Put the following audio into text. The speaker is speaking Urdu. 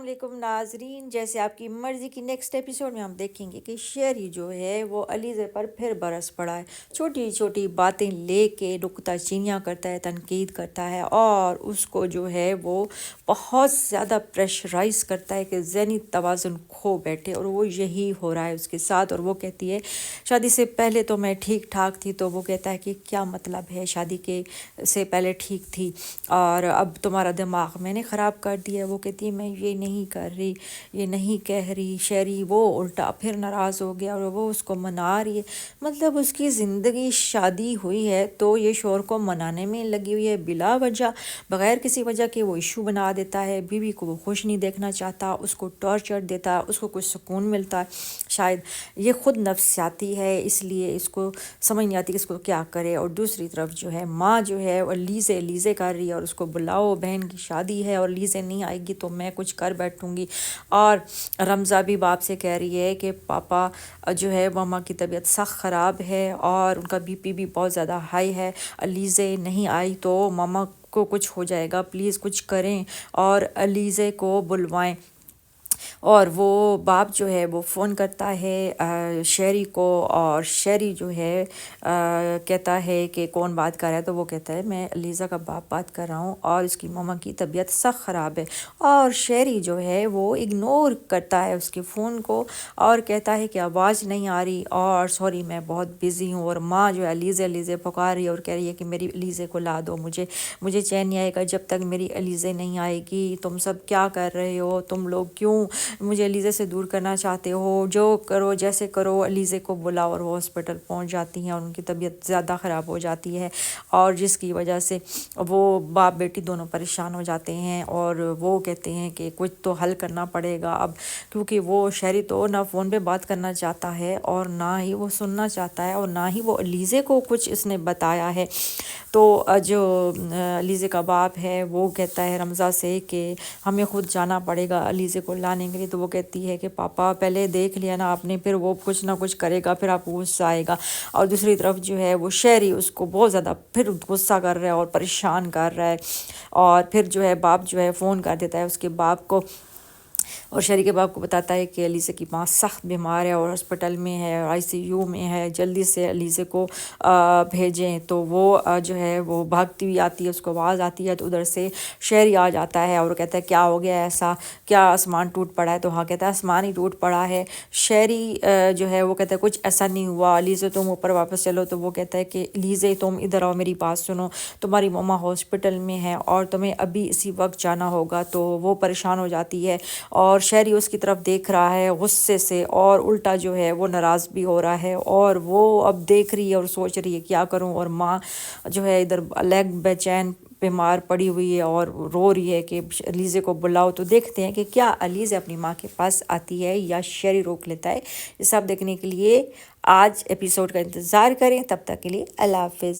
علیکم ناظرین، جیسے آپ کی مرضی کی نیکسٹ ایپیسوڈ میں ہم دیکھیں گے کہ شیری جو ہے وہ علیزے پر پھر برس پڑا ہے۔ چھوٹی چھوٹی باتیں لے کے نکتہ چینیاں کرتا ہے، تنقید کرتا ہے اور اس کو جو ہے وہ بہت زیادہ پریشرائز کرتا ہے کہ ذہنی توازن کھو بیٹھے، اور وہ یہی ہو رہا ہے اس کے ساتھ۔ اور وہ کہتی ہے شادی سے پہلے تو میں ٹھیک ٹھاک تھی، تو وہ کہتا ہے کہ کیا مطلب ہے، شادی کے سے پہلے ٹھیک تھی اور اب تمہارا دماغ میں نے خراب کر دیا ہے۔ وہ کہتی ہے میں یہ نہیں کر رہی، یہ نہیں کہہ رہی۔ شیری وہ الٹا پھر ناراض ہو گیا اور وہ اس کو منا رہی ہے۔ مطلب اس کی زندگی شادی ہوئی ہے تو یہ شوہر کو منانے میں لگی ہوئی ہے، بلا وجہ، بغیر کسی وجہ کے وہ ایشو بنا دیتا ہے۔ بیوی کو وہ خوش نہیں دیکھنا چاہتا، اس کو ٹارچر دیتا ہے، اس کو کچھ سکون ملتا ہے۔ شاید یہ خود نفسیاتی ہے، اس لیے اس کو سمجھ نہیں آتی کہ اس کو کیا کرے۔ اور دوسری طرف جو ہے ماں جو ہے وہ لیزے کر رہی ہے اور اس کو بلاؤ، بہن کی شادی ہے اور لیزے نہیں آئے گی تو میں کچھ کر بیٹھوں گی۔ اور رمزہ بھی باپ سے کہہ رہی ہے کہ پاپا جو ہے ماما کی طبیعت سخت خراب ہے اور ان کا بی پی بھی بہت زیادہ ہائی ہے، علیزے نہیں آئی تو ماما کو کچھ ہو جائے گا، پلیز کچھ کریں اور علیزے کو بلوائیں۔ اور وہ باپ جو ہے وہ فون کرتا ہے شیری کو، اور شیری جو ہے کہتا ہے کہ کون بات کر رہا ہے، تو وہ کہتا ہے میں علیزہ کا باپ بات کر رہا ہوں اور اس کی ماما کی طبیعت سخت خراب ہے۔ اور شیری جو ہے وہ اگنور کرتا ہے اس کے فون کو اور کہتا ہے کہ آواز نہیں آ رہی اور سوری میں بہت بزی ہوں۔ اور ماں جو ہے علیزے پکار رہی ہے اور کہہ رہی ہے کہ میری علیزے کو لا دو، مجھے چین نہیں آئے گا جب تک میری علیزے نہیں آئے گی۔ تم سب کیا کر رہے ہو، تم لوگ کیوں مجھے علیزے سے دور کرنا چاہتے ہو، جو کرو جیسے کرو، علیزے کو بلاؤ۔ اور وہ ہاسپٹل پہنچ جاتی ہیں اور ان کی طبیعت زیادہ خراب ہو جاتی ہے، اور جس کی وجہ سے وہ باپ بیٹی دونوں پریشان ہو جاتے ہیں اور وہ کہتے ہیں کہ کچھ تو حل کرنا پڑے گا اب، کیونکہ وہ شہری تو نہ فون پہ بات کرنا چاہتا ہے اور نہ ہی وہ سننا چاہتا ہے اور نہ ہی وہ علیزے کو کچھ اس نے بتایا ہے۔ تو جو علیزے کا باپ ہے وہ کہتا ہے رمزہ سے کہ ہمیں خود جانا پڑے گا علیزے کو لانے کے لیے۔ تو وہ کہتی ہے کہ پاپا پہلے دیکھ لیا نا آپ نے، پھر وہ کچھ نہ کچھ کرے گا، پھر آپ کو غصہ آئے گا۔ اور دوسری طرف جو ہے وہ شہری اس کو بہت زیادہ پھر غصہ کر رہا ہے اور پریشان کر رہا ہے، اور پھر جو ہے باپ جو ہے فون کر دیتا ہے اس کے باپ کو، اور شہری کے باپ کو بتاتا ہے کہ علیزے کی ماں سخت بیمار ہے اور ہاسپٹل میں ہے، آئی سی یو میں ہے، جلدی سے علیزے کو بھیجیں۔ تو وہ جو ہے وہ بھاگتی ہوئی آتی ہے، اس کو آواز آتی ہے تو ادھر سے شہری آ جاتا ہے اور کہتا ہے کیا ہو گیا ایسا، کیا آسمان ٹوٹ پڑا ہے؟ تو ہاں کہتا ہے آسمان ہی ٹوٹ پڑا ہے۔ شہری جو ہے وہ کہتا ہے کچھ ایسا نہیں ہوا، علیزے تم اوپر واپس چلو۔ تو وہ کہتا ہے کہ علیزے تم ادھر آؤ، میری بات سنو، تمہاری ماما ہاسپٹل میں ہے اور تمہیں ابھی اسی وقت جانا ہوگا۔ تو وہ پریشان ہو جاتی ہے اور شہری اس کی طرف دیکھ رہا ہے غصے سے، اور الٹا جو ہے وہ ناراض بھی ہو رہا ہے، اور وہ اب دیکھ رہی ہے اور سوچ رہی ہے کیا کروں۔ اور ماں جو ہے ادھر لیگ بے چین بیمار پڑی ہوئی ہے اور رو رہی ہے کہ علیزے کو بلاؤ۔ تو دیکھتے ہیں کہ کیا علیزے اپنی ماں کے پاس آتی ہے یا شیری روک لیتا ہے۔ یہ سب دیکھنے کے لیے آج ایپیسوڈ کا انتظار کریں، تب تک کے لیے اللہ حافظ۔